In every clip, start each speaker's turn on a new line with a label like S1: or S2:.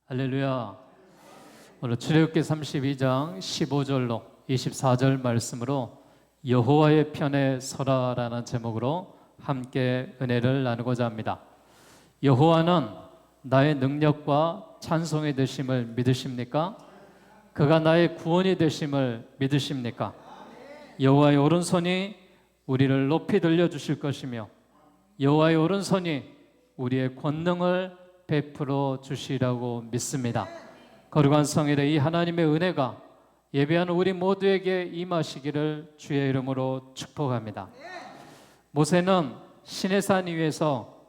S1: 할렐루야. 오늘 출애굽기 32장 15절로 24절 말씀으로 여호와의 편에 서라라는 제목으로 함께 은혜를 나누고자 합니다. 여호와는 나의 능력과 찬송이 되심을 믿으십니까? 그가 나의 구원이 되심을 믿으십니까? 여호와의 오른손이 우리를 높이 들려주실 것이며 여호와의 오른손이 우리의 권능을 베풀어 주시라고 믿습니다. 거룩한 성일의 이 하나님의 은혜가 예배하는 우리 모두에게 임하시기를 주의 이름으로 축복합니다. 모세는 시내산 위에서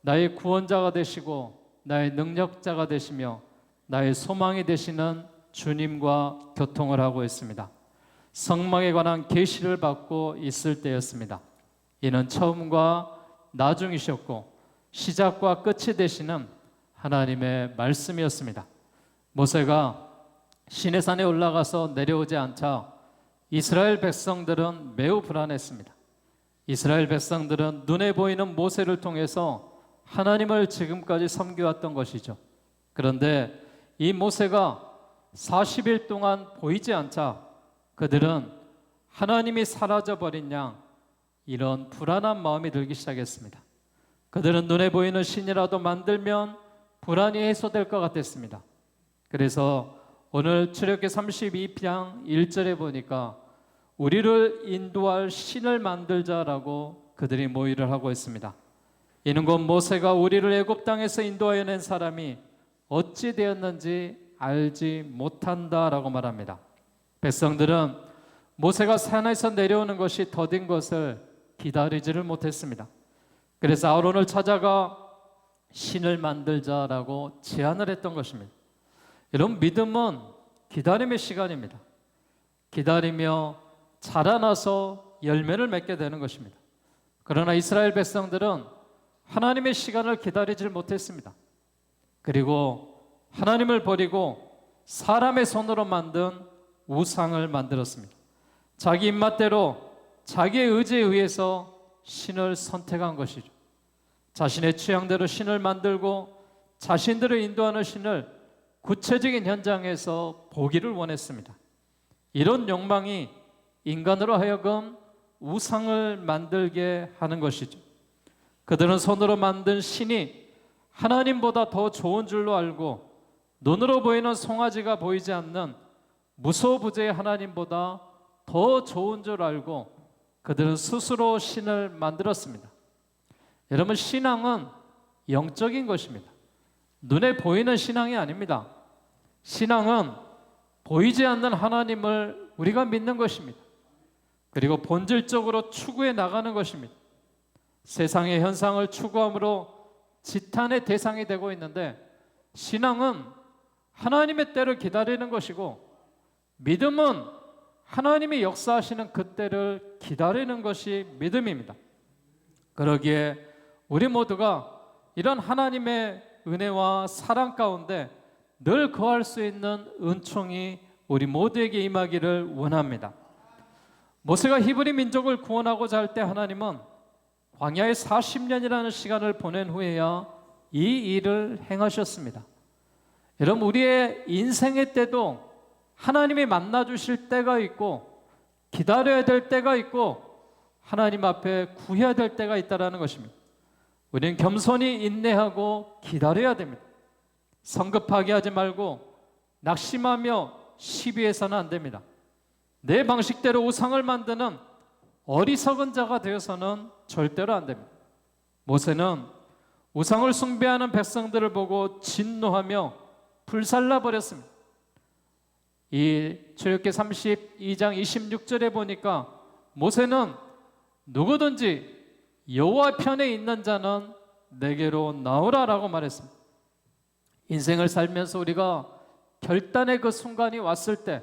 S1: 나의 구원자가 되시고 나의 능력자가 되시며 나의 소망이 되시는 주님과 교통을 하고 있습니다. 성막에 관한 계시를 받고 있을 때였습니다. 이는 처음과 나중이셨고 시작과 끝이 되시는 하나님의 말씀이었습니다. 모세가 시내산에 올라가서 내려오지 않자 이스라엘 백성들은 매우 불안했습니다. 이스라엘 백성들은 눈에 보이는 모세를 통해서 하나님을 지금까지 섬겨왔던 것이죠. 그런데 이 모세가 40일 동안 보이지 않자 그들은 하나님이 사라져버린 양 이런 불안한 마음이 들기 시작했습니다. 그들은 눈에 보이는 신이라도 만들면 불안이 해소될 것 같았습니다. 그래서 오늘 출애굽기 32장 1절에 보니까 우리를 인도할 신을 만들자라고 그들이 모의를 하고 있습니다. 이는 곧 모세가 우리를 애굽 땅에서 인도하여 낸 사람이 어찌 되었는지 알지 못한다라고 말합니다. 백성들은 모세가 산에서 내려오는 것이 더딘 것을 기다리지를 못했습니다. 그래서 아론을 찾아가 신을 만들자라고 제안을 했던 것입니다. 여러분, 믿음은 기다림의 시간입니다. 기다리며 자라나서 열매를 맺게 되는 것입니다. 그러나 이스라엘 백성들은 하나님의 시간을 기다리질 못했습니다. 그리고 하나님을 버리고 사람의 손으로 만든 우상을 만들었습니다. 자기 입맛대로 자기의 의지에 의해서 신을 선택한 것이죠. 자신의 취향대로 신을 만들고 자신들을 인도하는 신을 구체적인 현장에서 보기를 원했습니다. 이런 욕망이 인간으로 하여금 우상을 만들게 하는 것이죠. 그들은 손으로 만든 신이 하나님보다 더 좋은 줄로 알고 눈으로 보이는 송아지가 보이지 않는 무소부재의 하나님보다 더 좋은 줄 알고 그들은 스스로 신을 만들었습니다. 여러분, 신앙은 영적인 것입니다. 눈에 보이는 신앙이 아닙니다. 신앙은 보이지 않는 하나님을 우리가 믿는 것입니다. 그리고 본질적으로 추구해 나가는 것입니다. 세상의 현상을 추구함으로 지탄의 대상이 되고 있는데 신앙은 하나님의 때를 기다리는 것이고 믿음은 하나님이 역사하시는 그 때를 기다리는 것이 믿음입니다. 그러기에 우리 모두가 이런 하나님의 은혜와 사랑 가운데 늘 거할 수 있는 은총이 우리 모두에게 임하기를 원합니다. 모세가 히브리 민족을 구원하고자 할 때 하나님은 광야에 40년이라는 시간을 보낸 후에야 이 일을 행하셨습니다. 여러분, 우리의 인생의 때도 하나님이 만나 주실 때가 있고 기다려야 될 때가 있고 하나님 앞에 구해야 될 때가 있다는 것입니다. 우리는 겸손히 인내하고 기다려야 됩니다. 성급하게 하지 말고 낙심하며 시비해서는 안 됩니다. 내 방식대로 우상을 만드는 어리석은 자가 되어서는 절대로 안 됩니다. 모세는 우상을 숭배하는 백성들을 보고 진노하며 불살라 버렸습니다. 이 출애굽기 32장 26절에 보니까 모세는 누구든지 여호와 편에 있는 자는 내게로 나오라라고 말했습니다. 인생을 살면서 우리가 결단의 그 순간이 왔을 때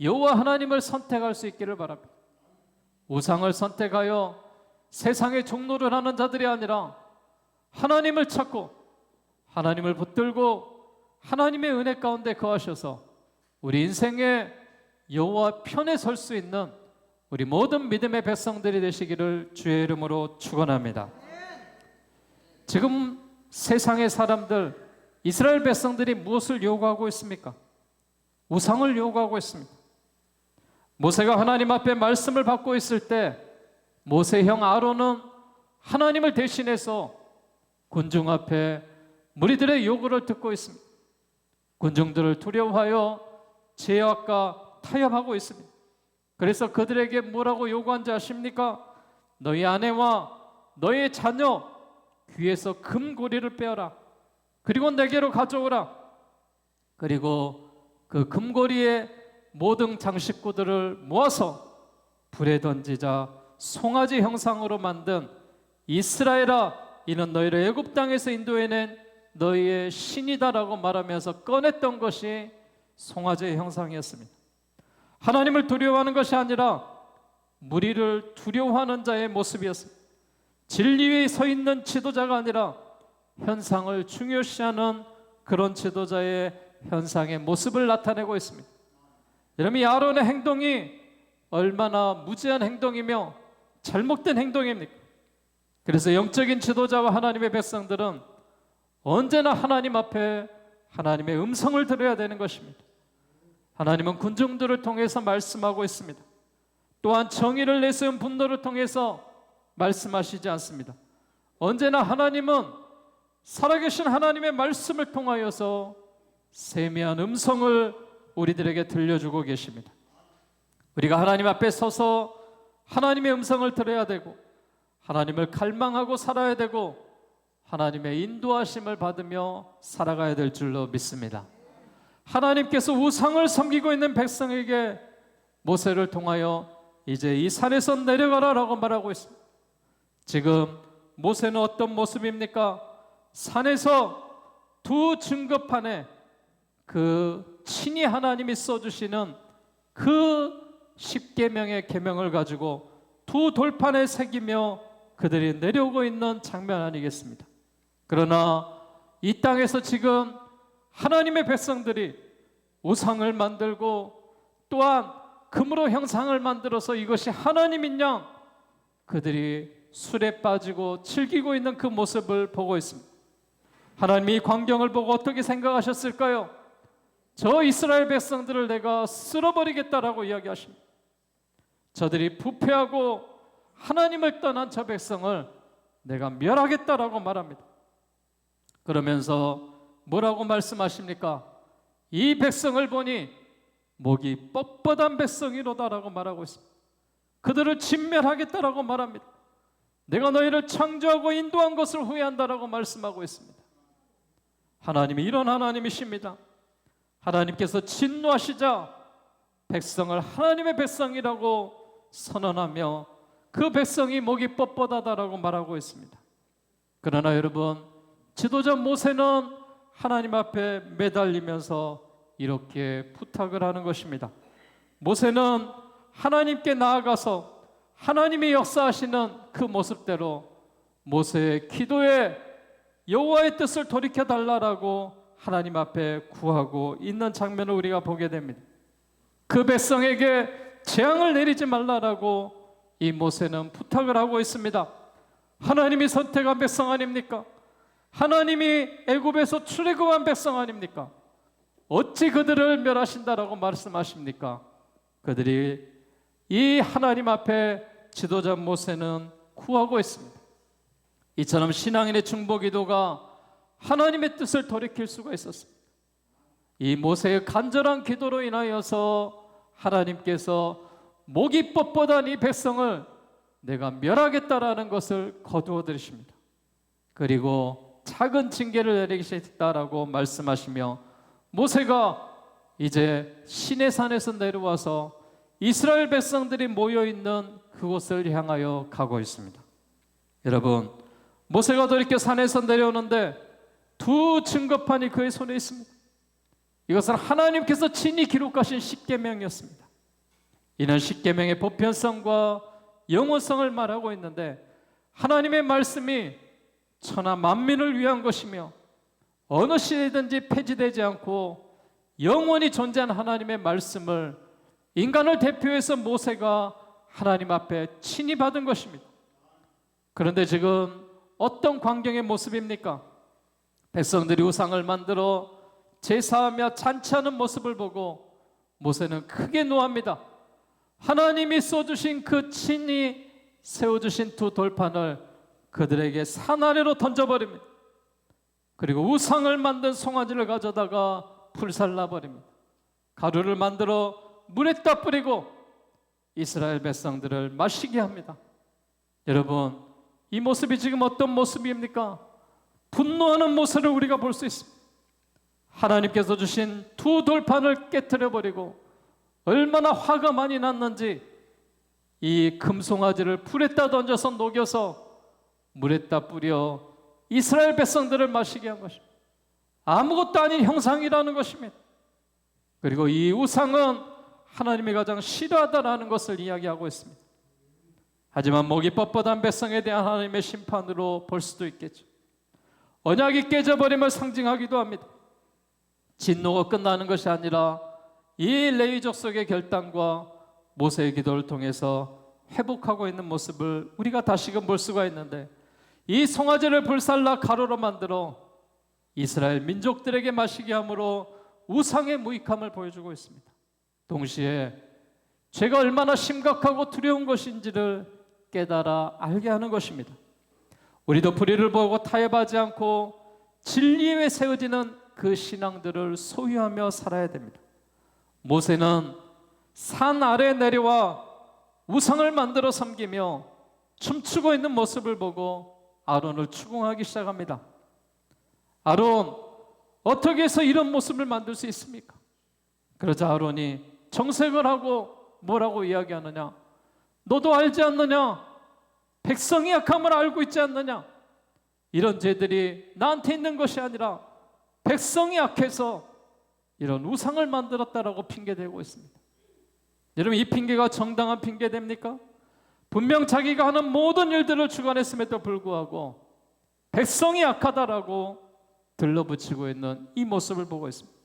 S1: 여호와 하나님을 선택할 수 있기를 바랍니다. 우상을 선택하여 세상의 종노를 하는 자들이 아니라 하나님을 찾고 하나님을 붙들고 하나님의 은혜 가운데 거하셔서 우리 인생의 여호와 편에 설 수 있는 우리 모든 믿음의 백성들이 되시기를 주의 이름으로 축원합니다. 지금 세상의 사람들 이스라엘 백성들이 무엇을 요구하고 있습니까? 우상을 요구하고 있습니다. 모세가 하나님 앞에 말씀을 받고 있을 때 모세 형 아론은 하나님을 대신해서 군중 앞에 무리들의 요구를 듣고 있습니다. 군중들을 두려워하여 제약과 타협하고 있습니다. 그래서 그들에게 뭐라고 요구한지 아십니까? 너희 아내와 너희 자녀 귀에서 금고리를 빼어라. 그리고 내게로 가져오라. 그리고 그 금고리에 모든 장식구들을 모아서 불에 던지자 송아지 형상으로 만든 이스라엘아, 이는 너희를 애굽 땅에서 인도해낸 너희의 신이다라고 말하면서 꺼냈던 것이 송아지의 형상이었습니다. 하나님을 두려워하는 것이 아니라 무리를 두려워하는 자의 모습이었습니다. 진리 위에 서 있는 지도자가 아니라 현상을 중요시하는 그런 지도자의 현상의 모습을 나타내고 있습니다. 여러분, 이 아론의 행동이 얼마나 무지한 행동이며 잘못된 행동입니까? 그래서 영적인 지도자와 하나님의 백성들은 언제나 하나님 앞에 하나님의 음성을 들어야 되는 것입니다. 하나님은 군중들을 통해서 말씀하고 있습니다. 또한 정의를 내세운 분노를 통해서 말씀하시지 않습니다. 언제나 하나님은 살아계신 하나님의 말씀을 통하여서 세미한 음성을 우리들에게 들려주고 계십니다. 우리가 하나님 앞에 서서 하나님의 음성을 들어야 되고 하나님을 갈망하고 살아야 되고 하나님의 인도하심을 받으며 살아가야 될 줄로 믿습니다. 하나님께서 우상을 섬기고 있는 백성에게 모세를 통하여 이제 이 산에서 내려가라라고 말하고 있습니다. 지금 모세는 어떤 모습입니까? 산에서 두 증거판에 그 친히 하나님이 써주시는 그 10계명의 계명을 가지고 두 돌판에 새기며 그들이 내려오고 있는 장면 아니겠습니까? 그러나 이 땅에서 지금 하나님의 백성들이 우상을 만들고 또한 금으로 형상을 만들어서 이것이 하나님인 양 그들이 술에 빠지고 즐기고 있는 그 모습을 보고 있습니다. 하나님이 이 광경을 보고 어떻게 생각하셨을까요? 저 이스라엘 백성들을 내가 쓸어버리겠다라고 이야기하십니다. 저들이 부패하고 하나님을 떠난 저 백성을 내가 멸하겠다라고 말합니다. 그러면서 뭐라고 말씀하십니까? 이 백성을 보니 목이 뻣뻣한 백성이로다라고 말하고 있습니다. 그들을 진멸하겠다라고 말합니다. 내가 너희를 창조하고 인도한 것을 후회한다라고 말씀하고 있습니다. 하나님이 이런 하나님이십니다. 하나님께서 진노하시자 백성을 하나님의 백성이라고 선언하며 그 백성이 목이 뻣뻣하다라고 말하고 있습니다. 그러나 여러분, 지도자 모세는 하나님 앞에 매달리면서 이렇게 부탁을 하는 것입니다. 모세는 하나님께 나아가서 하나님이 역사하시는 그 모습대로 모세의 기도에 여호와의 뜻을 돌이켜 달라라고 하나님 앞에 구하고 있는 장면을 우리가 보게 됩니다. 그 백성에게 재앙을 내리지 말라라고 이 모세는 부탁을 하고 있습니다. 하나님이 선택한 백성 아닙니까? 하나님이 애굽에서 출애굽한 백성 아닙니까? 어찌 그들을 멸하신다라고 말씀하십니까? 그들이 이 하나님 앞에 지도자 모세는 구하고 있습니다. 이처럼 신앙인의 중보기도가 하나님의 뜻을 돌이킬 수가 있었습니다. 이 모세의 간절한 기도로 인하여서 하나님께서 목이 뻣뻣한 이 백성을 내가 멸하겠다라는 것을 거두어 들으십니다. 그리고 작은 징계를 내리겠다라고 말씀하시며 모세가 이제 시내산에서 내려와서 이스라엘 백성들이 모여있는 그곳을 향하여 가고 있습니다. 여러분, 모세가 돌이켜 산에서 내려오는데 두 증거판이 그의 손에 있습니다. 이것은 하나님께서 친히 기록하신 십계명이었습니다. 이는 십계명의 보편성과 영원성을 말하고 있는데 하나님의 말씀이 천하 만민을 위한 것이며 어느 시대든지 폐지되지 않고 영원히 존재한 하나님의 말씀을 인간을 대표해서 모세가 하나님 앞에 친히 받은 것입니다. 그런데 지금 어떤 광경의 모습입니까? 백성들이 우상을 만들어 제사하며 잔치하는 모습을 보고 모세는 크게 노합니다. 하나님이 쏘주신 그 친히 세워주신 두 돌판을 그들에게 산 아래로 던져버립니다. 그리고 우상을 만든 송아지를 가져다가 불살라버립니다. 가루를 만들어 물에다 뿌리고 이스라엘 백성들을 마시게 합니다. 여러분, 이 모습이 지금 어떤 모습입니까? 분노하는 모습을 우리가 볼 수 있습니다. 하나님께서 주신 두 돌판을 깨트려버리고 얼마나 화가 많이 났는지 이 금송아지를 불에다 던져서 녹여서 물에다 뿌려 이스라엘 백성들을 마시게 한 것입니다. 아무것도 아닌 형상이라는 것입니다. 그리고 이 우상은 하나님이 가장 싫어하다라는 것을 이야기하고 있습니다. 하지만 목이 뻣뻣한 백성에 대한 하나님의 심판으로 볼 수도 있겠죠. 언약이 깨져버림을 상징하기도 합니다. 진노가 끝나는 것이 아니라 이 레위 족속의 결단과 모세의 기도를 통해서 회복하고 있는 모습을 우리가 다시금 볼 수가 있는데, 이 송아지를 불살라 가루로 만들어 이스라엘 민족들에게 마시게 함으로 우상의 무익함을 보여주고 있습니다. 동시에 죄가 얼마나 심각하고 두려운 것인지를 깨달아 알게 하는 것입니다. 우리도 불의를 보고 타협하지 않고 진리 위에 세워지는 그 신앙들을 소유하며 살아야 됩니다. 모세는 산 아래에 내려와 우상을 만들어 섬기며 춤추고 있는 모습을 보고 아론을 추궁하기 시작합니다. 아론, 어떻게 해서 이런 모습을 만들 수 있습니까? 그러자 아론이 정색을 하고 뭐라고 이야기하느냐? 너도 알지 않느냐? 백성이 약함을 알고 있지 않느냐? 이런 죄들이 나한테 있는 것이 아니라 백성이 약해서 이런 우상을 만들었다라고 핑계대고 있습니다. 여러분, 이 핑계가 정당한 핑계 됩니까? 분명 자기가 하는 모든 일들을 주관했음에도 불구하고 백성이 약하다라고 들러붙이고 있는 이 모습을 보고 있습니다.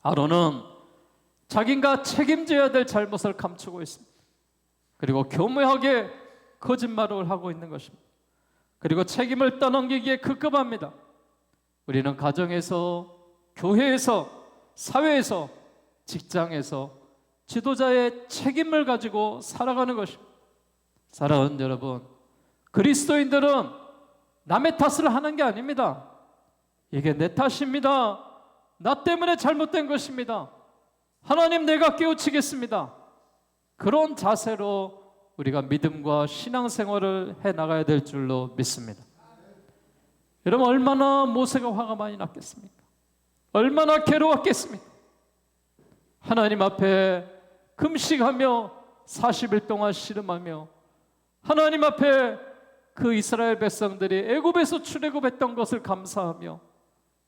S1: 아론은 자기가 책임져야 될 잘못을 감추고 있습니다. 그리고 교묘하게 거짓말을 하고 있는 것입니다. 그리고 책임을 떠넘기기에 급급합니다. 우리는 가정에서, 교회에서, 사회에서, 직장에서 지도자의 책임을 가지고 살아가는 것입니다. 사랑하는 여러분, 그리스도인들은 남의 탓을 하는 게 아닙니다. 이게 내 탓입니다. 나 때문에 잘못된 것입니다. 하나님, 내가 깨우치겠습니다. 그런 자세로 우리가 믿음과 신앙생활을 해나가야 될 줄로 믿습니다. 여러분, 얼마나 모세가 화가 많이 났겠습니까? 얼마나 괴로웠겠습니까? 하나님 앞에 금식하며 40일 동안 씨름하며 하나님 앞에 그 이스라엘 백성들이 애굽에서 출애굽했던 것을 감사하며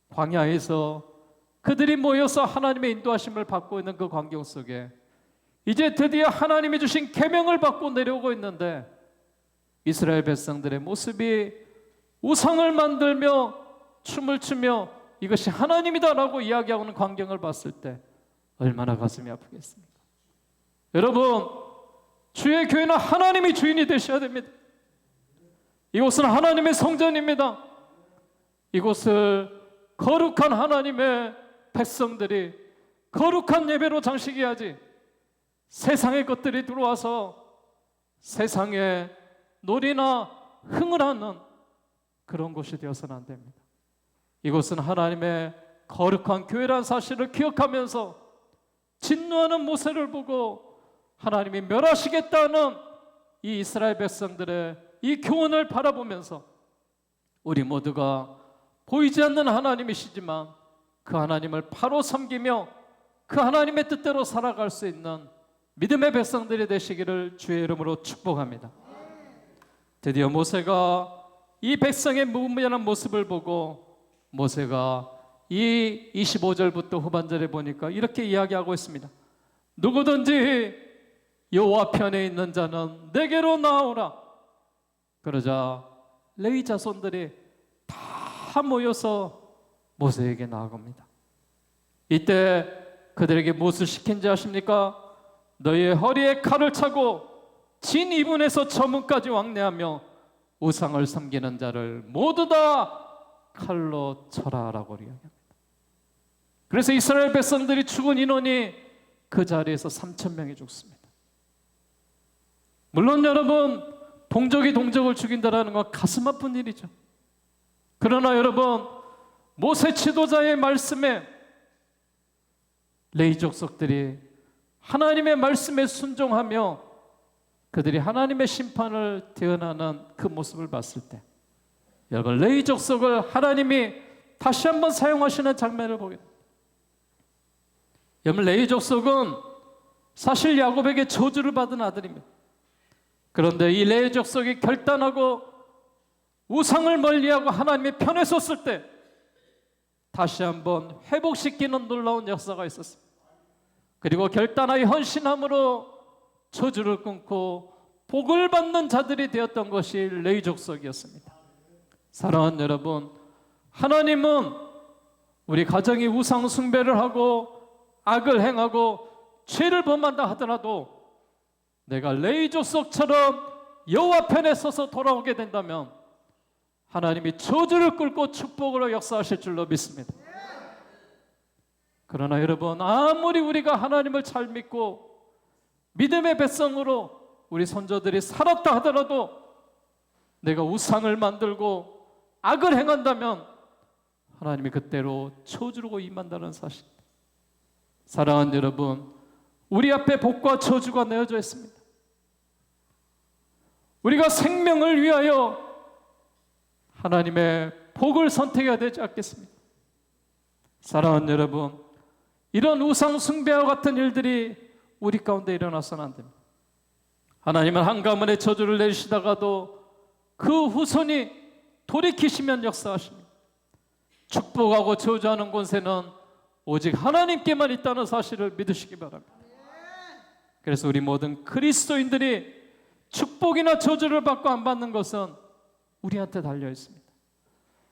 S1: 광야에서 그들이 모여서 하나님의 인도하심을 받고 있는 그 광경 속에 이제 드디어 하나님이 주신 계명을 받고 내려오고 있는데, 이스라엘 백성들의 모습이 우상을 만들며 춤을 추며 이것이 하나님이다라고 이야기하는 광경을 봤을 때 얼마나 가슴이 아프겠습니까? 여러분, 주의 교회는 하나님이 주인이 되셔야 됩니다. 이곳은 하나님의 성전입니다. 이곳을 거룩한 하나님의 백성들이 거룩한 예배로 장식해야지, 세상의 것들이 들어와서 세상에 놀이나 흥을 하는 그런 곳이 되어서는 안 됩니다. 이곳은 하나님의 거룩한 교회라는 사실을 기억하면서 진노하는 모세를 보고 하나님이 멸하시겠다는 이 이스라엘 백성들의 이 교훈을 바라보면서 우리 모두가 보이지 않는 하나님이시지만 그 하나님을 바로 섬기며 그 하나님의 뜻대로 살아갈 수 있는 믿음의 백성들이 되시기를 주의 이름으로 축복합니다. 드디어 모세가 이 백성의 무분별한 모습을 보고 모세가 이 25절부터 후반절에 보니까 이렇게 이야기하고 있습니다. 누구든지 여호와 편에 있는 자는 내게로 나오라. 그러자 레위 자손들이 다 모여서 모세에게 나아갑니다. 이때 그들에게 무엇을 시킨지 아십니까? 너희의 허리에 칼을 차고 진 이분에서 저문까지 왕래하며 우상을 섬기는 자를 모두 다 칼로 쳐라라고 이야기합니다. 그래서 이스라엘 백성들이 죽은 인원이 그 자리에서 3,000명이 죽습니다. 물론 여러분, 동족이 동족을 죽인다는 건 가슴 아픈 일이죠. 그러나 여러분, 모세 지도자의 말씀에 레위 족속들이 하나님의 말씀에 순종하며 그들이 하나님의 심판을 대언하는 그 모습을 봤을 때, 여러분, 레위 족속을 하나님이 다시 한번 사용하시는 장면을 보게 됩니다. 여러분, 레위 족속은 사실 야곱에게 저주를 받은 아들입니다. 그런데 이 레위 족속이 결단하고 우상을 멀리하고 하나님의 편에 섰을 때 다시 한번 회복시키는 놀라운 역사가 있었습니다. 그리고 결단하여 헌신함으로 저주를 끊고 복을 받는 자들이 되었던 것이 레위 족속이었습니다. 사랑하는 여러분, 하나님은 우리 가정이 우상 숭배를 하고 악을 행하고 죄를 범한다 하더라도 내가 레위 족속처럼 여호와 편에 서서 돌아오게 된다면 하나님이 저주를 끌고 축복으로 역사하실 줄로 믿습니다. 그러나 여러분, 아무리 우리가 하나님을 잘 믿고 믿음의 백성으로 우리 선조들이 살았다 하더라도 내가 우상을 만들고 악을 행한다면 하나님이 그때로 저주로 임한다는 사실. 사랑하는 여러분, 우리 앞에 복과 저주가 내어져 있습니다. 우리가 생명을 위하여 하나님의 복을 선택해야 되지 않겠습니까? 사랑하는 여러분, 이런 우상 숭배와 같은 일들이 우리 가운데 일어나서는 안 됩니다. 하나님은 한 가문의 저주를 내리시다가도 그 후손이 돌이키시면 역사하십니다. 축복하고 저주하는 곳에는 오직 하나님께만 있다는 사실을 믿으시기 바랍니다. 그래서 우리 모든 그리스도인들이 축복이나 저주를 받고 안 받는 것은 우리한테 달려 있습니다.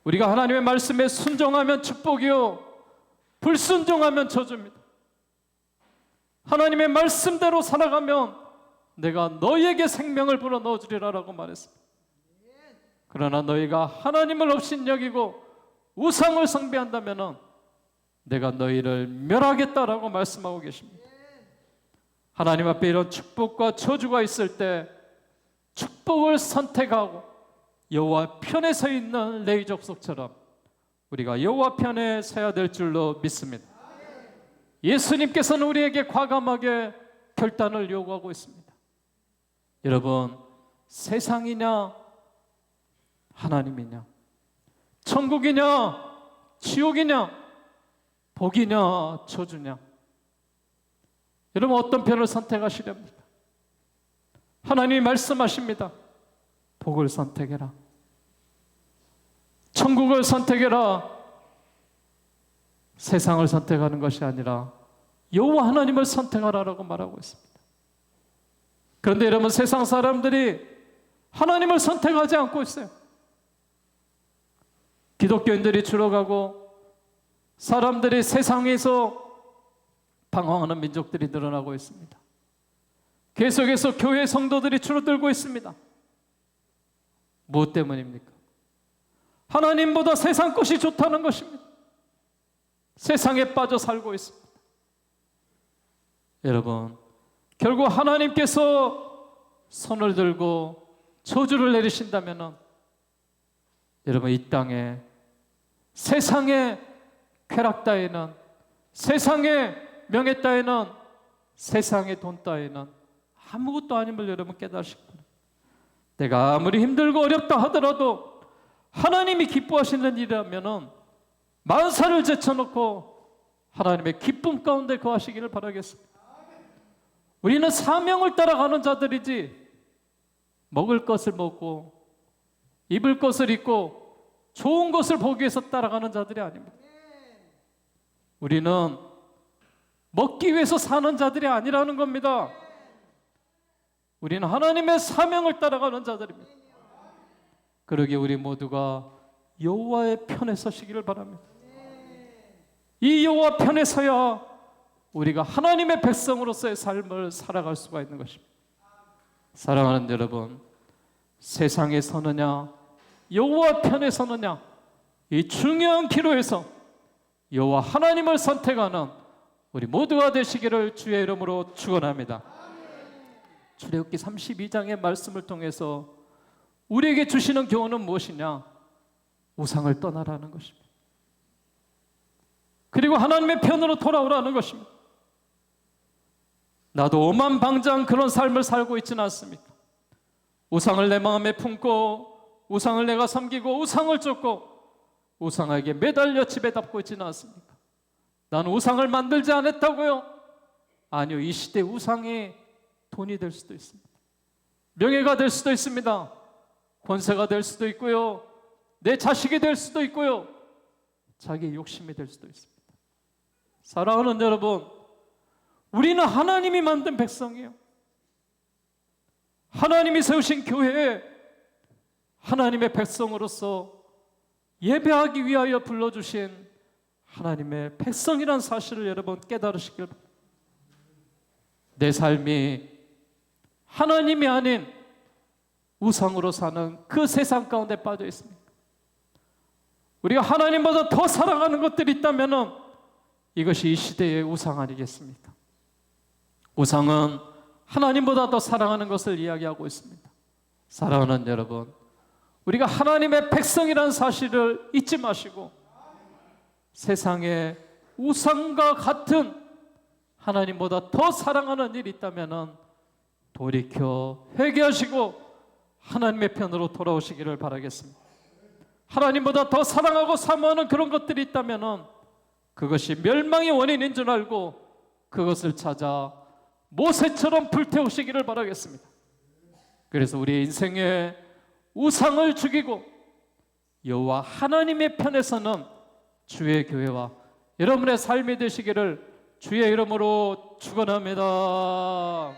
S1: 우리가 하나님의 말씀에 순종하면 축복이요, 불순종하면 저주입니다. 하나님의 말씀대로 살아가면 내가 너희에게 생명을 불어넣어 주리라라고 말했습니다. 그러나 너희가 하나님을 업신여기고 우상을 숭배한다면 내가 너희를 멸하겠다라고 말씀하고 계십니다. 하나님 앞에 이런 축복과 저주가 있을 때 축복을 선택하고 여호와 편에 서 있는 레위 족속처럼 우리가 여호와 편에 서야 될 줄로 믿습니다. 예수님께서는 우리에게 과감하게 결단을 요구하고 있습니다. 여러분, 세상이냐 하나님이냐, 천국이냐 지옥이냐, 복이냐 저주냐, 여러분 어떤 편을 선택하시렵니까? 하나님이 말씀하십니다. 복을 선택해라, 천국을 선택해라. 세상을 선택하는 것이 아니라 여호와 하나님을 선택하라라고 말하고 있습니다. 그런데 여러분, 세상 사람들이 하나님을 선택하지 않고 있어요. 기독교인들이 줄어가고 사람들이 세상에서 방황하는 민족들이 늘어나고 있습니다. 계속해서 교회 성도들이 줄어들고 있습니다. 무엇 때문입니까? 하나님보다 세상 것이 좋다는 것입니다. 세상에 빠져 살고 있습니다. 여러분, 결국 하나님께서 손을 들고 저주를 내리신다면 여러분, 이 땅에 세상의 쾌락 따위는, 세상의 명예 따위는, 세상의 돈 따위는 아무것도 아님을 여러분 깨달으시기 바랍니다. 내가 아무리 힘들고 어렵다 하더라도 하나님이 기뻐하시는 일이라면 만사를 제쳐놓고 하나님의 기쁨 가운데 거하시기를 바라겠습니다. 우리는 사명을 따라가는 자들이지 먹을 것을 먹고 입을 것을 입고 좋은 것을 보기 위해서 따라가는 자들이 아닙니다. 우리는 먹기 위해서 사는 자들이 아니라는 겁니다. 우리는 하나님의 사명을 따라가는 자들입니다. 그러기에 우리 모두가 여호와의 편에 서시기를 바랍니다. 이 여호와 편에 서야 우리가 하나님의 백성으로서의 삶을 살아갈 수가 있는 것입니다. 사랑하는 여러분, 세상에 서느냐 여호와 편에 서느냐, 이 중요한 기로에서 여호와 하나님을 선택하는 우리 모두가 되시기를 주의 이름으로 축원합니다. 출애굽기 32장의 말씀을 통해서 우리에게 주시는 교훈은 무엇이냐? 우상을 떠나라는 것입니다. 그리고 하나님의 편으로 돌아오라는 것입니다. 나도 오만방장 그런 삶을 살고 있지는 않습니다. 우상을 내 마음에 품고 우상을 내가 섬기고 우상을 쫓고 우상에게 매달려 집에 덮고 있지는 않습니까? 나는 우상을 만들지 않았다고요? 아니요, 이 시대 우상이 돈이 될 수도 있습니다. 명예가 될 수도 있습니다. 권세가 될 수도 있고요. 내 자식이 될 수도 있고요. 자기의 욕심이 될 수도 있습니다. 사랑하는 여러분, 우리는 하나님이 만든 백성이에요. 하나님이 세우신 교회에 하나님의 백성으로서 예배하기 위하여 불러주신 하나님의 백성이란 사실을 여러분 깨달으시길 바랍니다. 내 삶이 하나님이 아닌 우상으로 사는 그 세상 가운데 빠져 있습니다. 우리가 하나님보다 더 사랑하는 것들이 있다면 이것이 이 시대의 우상 아니겠습니까? 우상은 하나님보다 더 사랑하는 것을 이야기하고 있습니다. 사랑하는 여러분, 우리가 하나님의 백성이라는 사실을 잊지 마시고 세상에 우상과 같은 하나님보다 더 사랑하는 일이 있다면 돌이켜 회개하시고 하나님의 편으로 돌아오시기를 바라겠습니다. 하나님보다 더 사랑하고 사모하는 그런 것들이 있다면 그것이 멸망의 원인인 줄 알고 그것을 찾아 모세처럼 불태우시기를 바라겠습니다. 그래서 우리의 인생에 우상을 죽이고 여호와 하나님의 편에서는 주의 교회와 여러분의 삶이 되시기를 주의 이름으로 축원합니다.